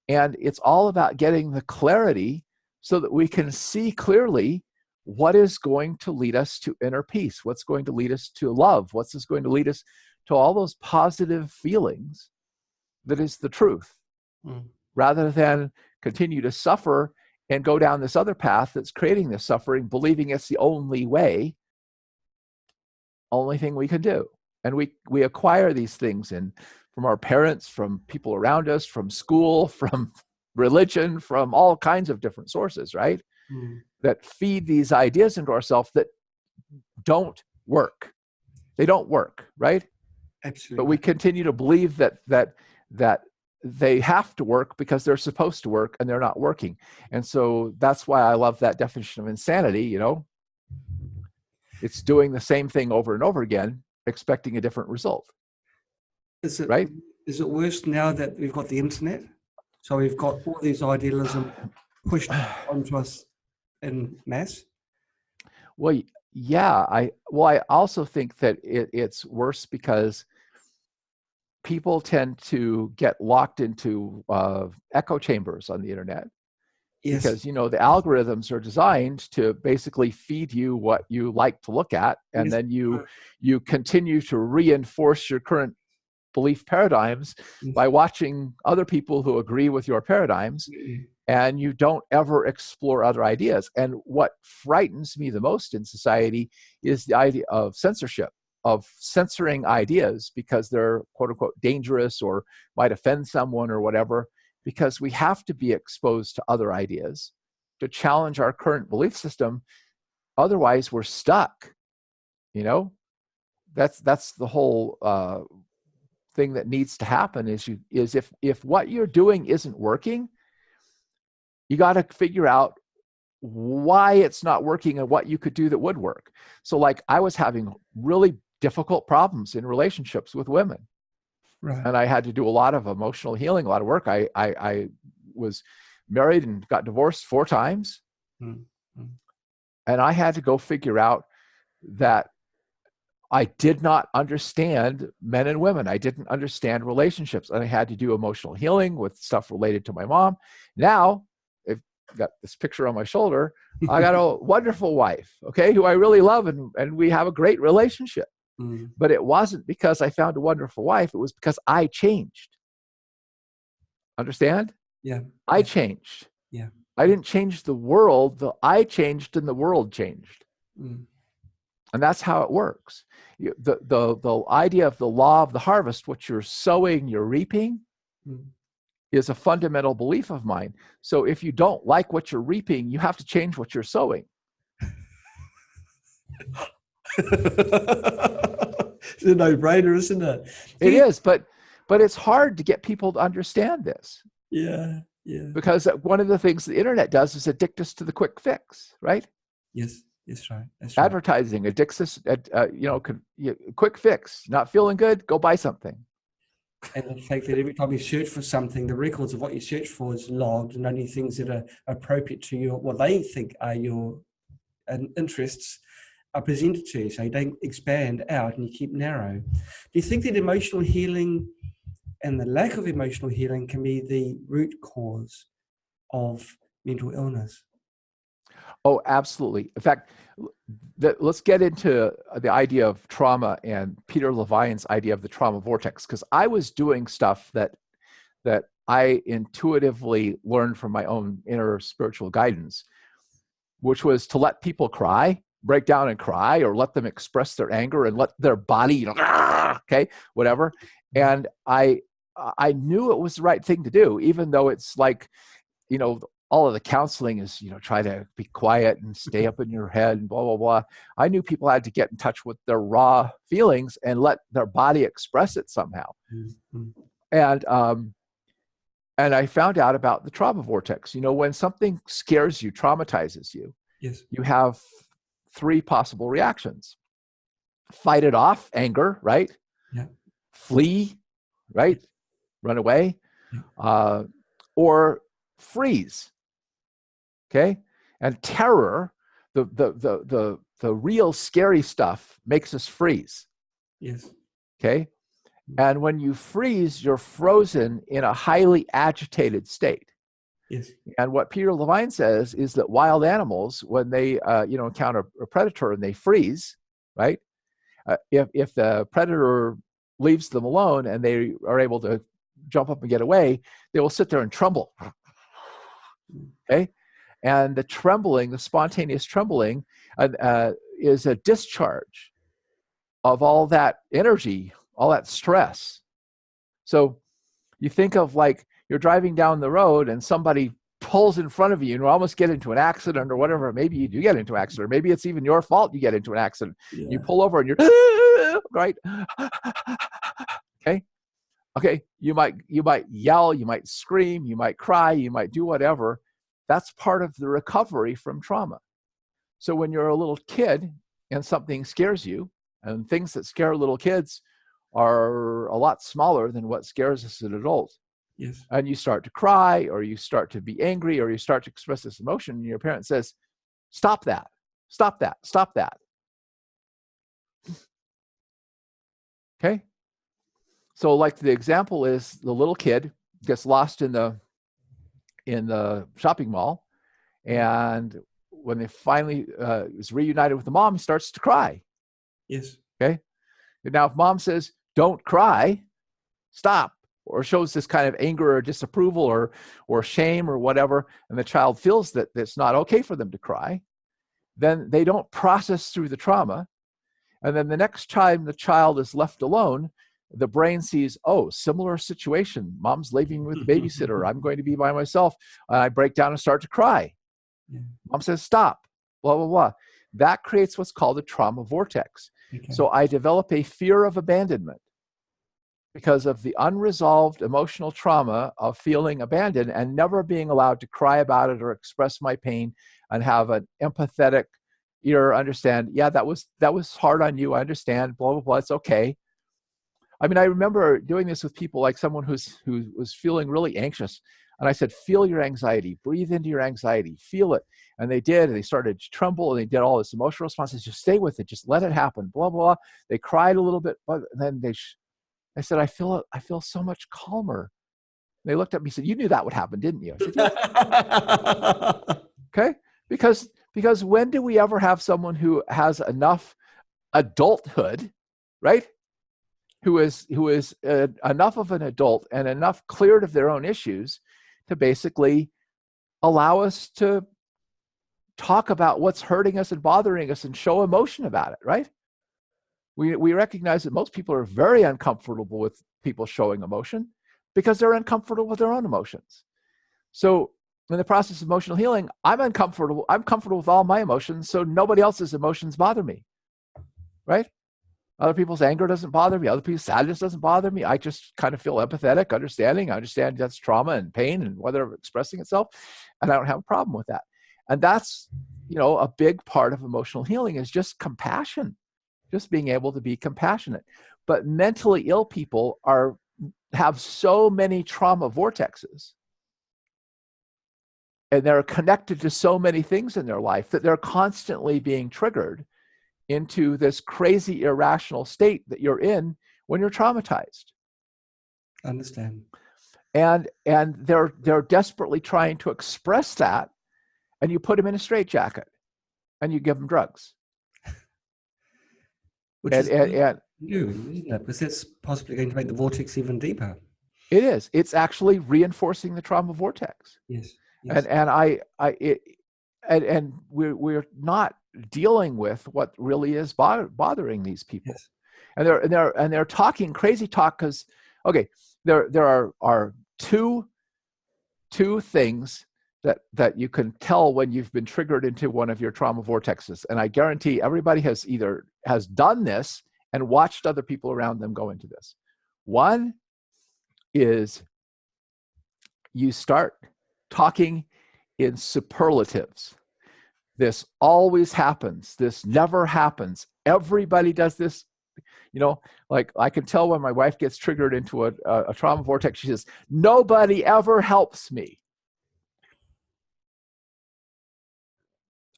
And it's all about getting the clarity so that we can see clearly what is going to lead us to inner peace, what's going to lead us to love, what's going to lead us to all those positive feelings that is the truth, rather than continue to suffer and go down this other path that's creating this suffering, believing it's the only way, only thing we can do. And we acquire these things from our parents, from people around us, from school, from religion, from all kinds of different sources, right? That feed these ideas into ourselves that don't work. They don't work, right? Absolutely. But we continue to believe that they have to work because they're supposed to work, and they're not working. And so that's why I love that definition of insanity, you know? It's doing the same thing over and over again, expecting a different result. Right? Is it worse now that we've got the internet? So we've got all these idealism pushed onto us in mass? Well, yeah. I also think that it's worse because people tend to get locked into echo chambers on the internet. Yes. Because, you know, the algorithms are designed to basically feed you what you like to look at, and then you continue to reinforce your current belief paradigms by watching other people who agree with your paradigms, and you don't ever explore other ideas. And what frightens me the most in society is the idea of censorship, of censoring ideas because they're quote unquote dangerous or might offend someone or whatever, because we have to be exposed to other ideas to challenge our current belief system. Otherwise we're stuck, you know? That's the whole thing that needs to happen is if what you're doing isn't working, you got to figure out why it's not working and what you could do that would work. So like I was having really difficult problems in relationships with women. Right. And I had to do a lot of emotional healing, a lot of work. I was married and got divorced 4 times. Mm-hmm. And I had to go figure out that I did not understand men and women. I didn't understand relationships. And I had to do emotional healing with stuff related to my mom. Now, I've got this picture on my shoulder. I got a wonderful wife, okay, who I really love, and we have a great relationship. Mm. But it wasn't because I found a wonderful wife. It was because I changed. Understand? Yeah. I changed. Yeah. I didn't change the world. I changed and the world changed. Mm. And that's how it works. The idea of the law of the harvest, what you're sowing, you're reaping, is a fundamental belief of mine. So if you don't like what you're reaping, you have to change what you're sowing. It's a no-brainer, isn't it? It is, but it's hard to get people to understand this. Yeah, yeah. Because one of the things the internet does is addict us to the quick fix, right? Yes, that's right. That's right. Advertising addicts us, quick fix. Not feeling good, go buy something. And the fact that every time you search for something, the records of what you search for is logged, and only things that are appropriate to your, what they think are your interests, are presented to you. So you don't expand out and you keep narrow. Do you think that emotional healing and the lack of emotional healing can be the root cause of mental illness? Oh, absolutely. In fact, let's get into the idea of trauma and Peter Levine's idea of the trauma vortex, because I was doing stuff that I intuitively learned from my own inner spiritual guidance, which was to let people cry, break down and cry, or let them express their anger and let their body, okay, whatever. And I knew it was the right thing to do, even though it's like, all of the counseling is, try to be quiet and stay up in your head and blah, blah, blah. I knew people had to get in touch with their raw feelings and let their body express it somehow. Mm-hmm. And I found out about the trauma vortex. When something scares you, traumatizes you, yes, you have 3 possible reactions. Fight it off, anger, right? Yeah. Flee, right? Run away. Yeah. Or freeze. Okay. And terror, the real scary stuff, makes us freeze. Yes. Okay. And when you freeze, you're frozen in a highly agitated state. Yes. And what Peter Levine says is that wild animals, when they encounter a predator and they freeze, right? If the predator leaves them alone and they are able to jump up and get away, they will sit there and tremble. Okay, and the trembling, the spontaneous trembling, is a discharge of all that energy, all that stress. So you think of like you're driving down the road and somebody pulls in front of you and you almost get into an accident or whatever. Maybe you do get into an accident. Maybe it's even your fault you get into an accident. Yeah. You pull over and you're right. Okay. You might yell, you might scream, you might cry, you might do whatever. That's part of the recovery from trauma. So when you're a little kid and something scares you, and things that scare little kids are a lot smaller than what scares us as an adult. Yes. And you start to cry, or you start to be angry, or you start to express this emotion, and your parent says, stop that, stop that, stop that. Okay? So like the example is the little kid gets lost in the shopping mall, and when they finally is reunited with the mom, he starts to cry. Yes. Okay? And now if mom says, don't cry, stop, or shows this kind of anger or disapproval or shame or whatever, and the child feels that it's not okay for them to cry, then they don't process through the trauma. And then the next time the child is left alone, the brain sees, oh, similar situation. Mom's leaving with the babysitter. I'm going to be by myself. I break down and start to cry. Yeah. Mom says, stop, blah, blah, blah. That creates what's called a trauma vortex. Okay. So I develop a fear of abandonment because of the unresolved emotional trauma of feeling abandoned and never being allowed to cry about it or express my pain and have an empathetic ear, understand, yeah, that was hard on you. I understand, blah, blah, blah. It's okay. I mean, I remember doing this with people like someone who was feeling really anxious. And I said, feel your anxiety, breathe into your anxiety, feel it. And they did, and they started to tremble, and they did all this emotional responses. Just stay with it, just let it happen, blah, blah, blah. They cried a little bit, but then I said, I feel so much calmer. And they looked at me and said, you knew that would happen, didn't you? I said, yeah. Okay, because when do we ever have someone who has enough adulthood, right? Who is enough of an adult and enough cleared of their own issues to basically allow us to talk about what's hurting us and bothering us and show emotion about it, right? We recognize that most people are very uncomfortable with people showing emotion because they're uncomfortable with their own emotions. So in the process of emotional healing, I'm comfortable with all my emotions, so nobody else's emotions bother me, right? Other people's anger doesn't bother me. Other people's sadness doesn't bother me. I just kind of feel empathetic, understanding. I understand that's trauma and pain and whatever expressing itself, and I don't have a problem with that. And that's, a big part of emotional healing is just compassion, just being able to be compassionate. But mentally ill people have so many trauma vortexes, and they're connected to so many things in their life that they're constantly being triggered into this crazy, irrational state that you're in when you're traumatized. I understand. And they're desperately trying to express that, and you put them in a straitjacket, and you give them drugs. Which is new, isn't it? Because it's possibly going to make the vortex even deeper. It is. It's actually reinforcing the trauma vortex. Yes. And we're not dealing with what really is bothering these people. Yes. And they're talking crazy talk because, okay, there are two things that you can tell when you've been triggered into one of your trauma vortexes. And I guarantee everybody has done this and watched other people around them go into this. One is you start talking in superlatives. This always happens. This never happens. Everybody does this. Like I can tell when my wife gets triggered into a trauma vortex, she says, nobody ever helps me.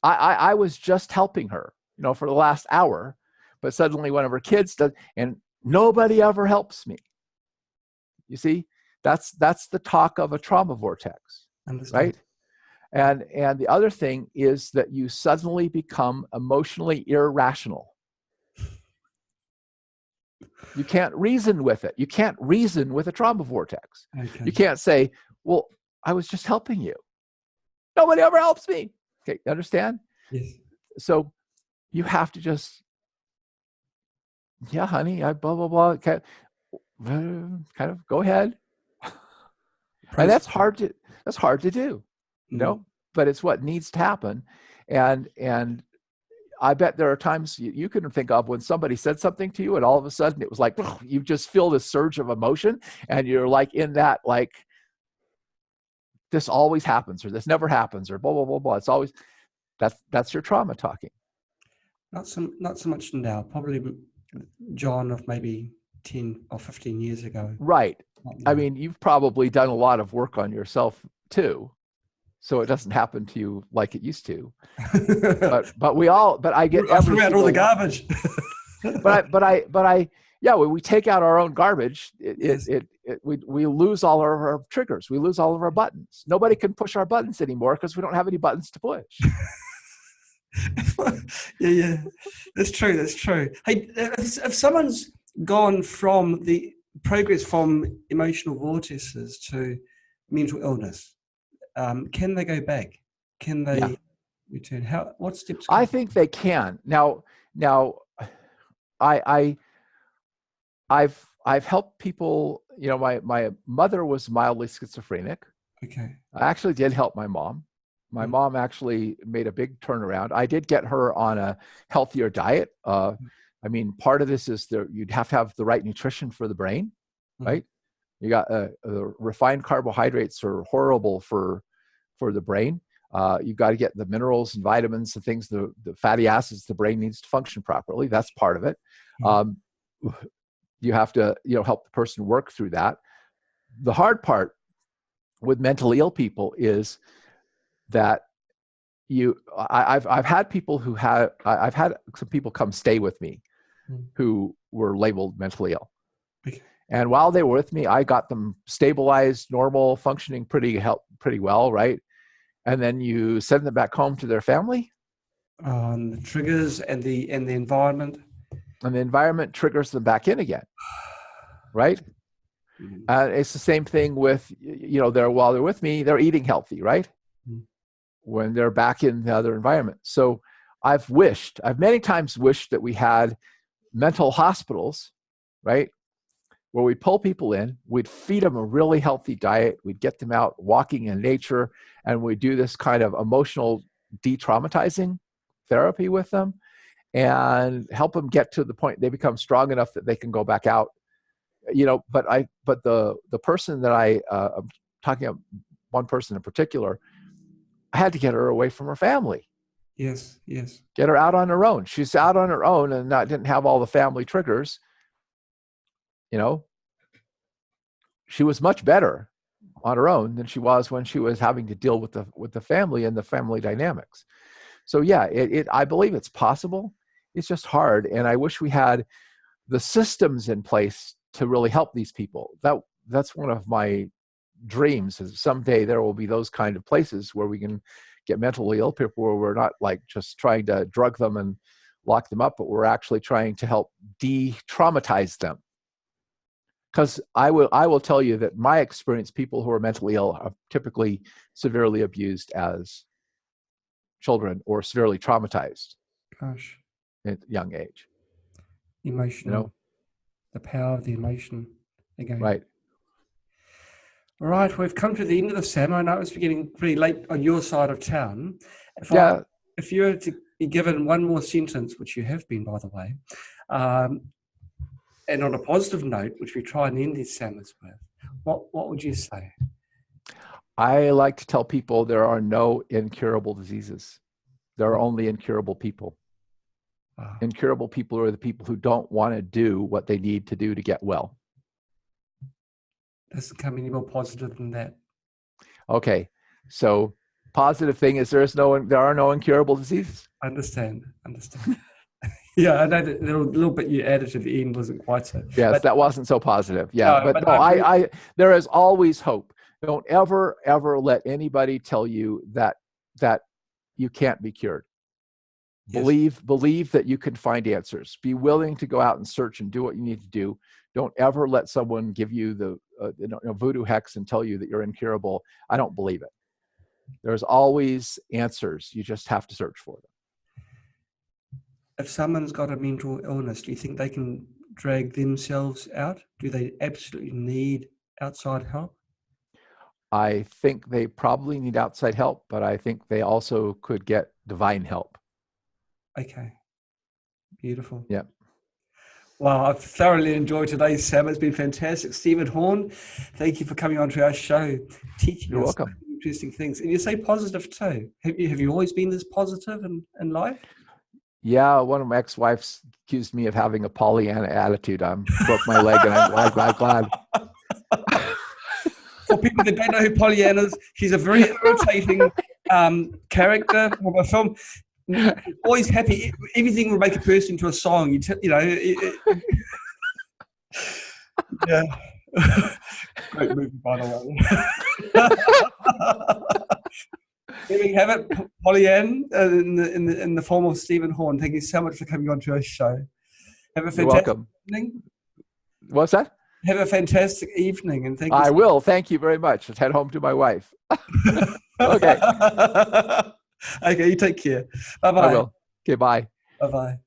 I was just helping her, for the last hour, but suddenly one of her kids does, and nobody ever helps me. You see, that's the talk of a trauma vortex, Understood. right? And the other thing is that you suddenly become emotionally irrational. You can't reason with it. You can't reason with a trauma vortex. Okay. You can't say, well, I was just helping you. Nobody ever helps me. Okay, you understand? Yes. So you have to just, yeah, honey, I blah, blah, blah. Kind of go ahead. And that's hard to do, but it's what needs to happen. And I bet there are times you can think of when somebody said something to you and all of a sudden it was like, you just feel this surge of emotion and you're like in that, like, this always happens or this never happens or blah, blah, blah, blah. It's always, that's your trauma talking. Not so much now, probably John of maybe 10 or 15 years ago. Right. I mean, you've probably done a lot of work on yourself too, so it doesn't happen to you like it used to. but I get I threw out all the garbage. When we take out our own garbage, Yes. we lose all of our triggers. We lose all of our buttons. Nobody can push our buttons anymore because we don't have any buttons to push. Yeah, that's true. Hey, if someone's gone from the progress from emotional vortices to mental illness, can they go back? Can they return? What steps? I think they can. Now, I've helped people. My mother was mildly schizophrenic. Okay. I actually did help my mom. My mom actually made a big turnaround. I did get her on a healthier diet. I mean, part of this is you'd have to have the right nutrition for the brain, right? You got refined carbohydrates are horrible for the brain. You've got to get the minerals and vitamins and things, the fatty acids the brain needs to function properly. That's part of it. You have to help the person work through that. The hard part with mentally ill people is that I've had people I've had some people come stay with me who were labeled mentally ill. Okay. And while they were with me, I got them stabilized, normal, functioning pretty well, right? And then you send them back home to their family. The triggers and the environment. And the environment triggers them back in again, right? It's the same thing with, while they're with me, they're eating healthy, right? When they're back in the other environment. So I've many times wished that we had mental hospitals, right? Where we'd pull people in, we'd feed them a really healthy diet, we'd get them out walking in nature, and we'd do this kind of emotional de-traumatizing therapy with them and help them get to the point they become strong enough that they can go back out. But the person that I'm talking about, one person in particular, I had to get her away from her family. Yes. Get her out on her own. She's out on her own and didn't have all the family triggers. She was much better on her own than she was when she was having to deal with the family and the family dynamics. So yeah, I believe it's possible. It's just hard, and I wish we had the systems in place to really help these people. That's one of my dreams, is someday there will be those kind of places where we can get mentally ill people, where we're not like just trying to drug them and lock them up, but we're actually trying to help de-traumatize them. Because I will tell you that my experience, people who are mentally ill are typically severely abused as children or severely traumatized at a young age. Emotional, the power of the emotion again. Right. All right, we've come to the end of the Sam. I know it's getting pretty late on your side of town. If you were to be given one more sentence, which you have been, by the way, and on a positive note, which we try and end these Sammers with, what would you say? I like to tell people there are no incurable diseases. There are only incurable people. Wow. Incurable people are the people who don't want to do what they need to do to get well. Doesn't come any more positive than that. Okay, so positive thing is there are no incurable diseases. Understand. Yeah, I know that little bit you added to the end wasn't quite so. Yes, But, that wasn't so positive. Yeah, no, but no, I there is always hope. Don't ever let anybody tell you that you can't be cured. Yes. Believe that you can find answers. Be willing to go out and search and do what you need to do. Don't ever let someone give you the voodoo hex and tell you that you're incurable. I don't believe it. There's always answers. You just have to search for them. If someone's got a mental illness, do you think they can drag themselves out? Do they absolutely need outside help? I think they probably need outside help, but I think they also could get divine help. Okay. Beautiful. Yeah. Well, I've thoroughly enjoyed today's Sam. It's been fantastic. Steven Horne, thank you for coming on to our show, teaching You're us welcome. interesting things. And you say positive too. Have you always been this positive in life? Yeah, one of my ex-wives accused me of having a Pollyanna attitude. I broke my leg and I'm glad. For people that don't know who Pollyanna is, she's a very irritating character from a film. Always happy. Everything will make a person into a song. Yeah. Great movie, by the way. There we have it, Pollyanna, in the form of Steven Horne. Thank you so much for coming on to our show. Have a fantastic evening. What's that? Have a fantastic evening, and thank you. I will. Thank you very much. Let's head home to my wife. Okay. Okay, you take care. Bye-bye. I will. Okay, bye. Bye-bye.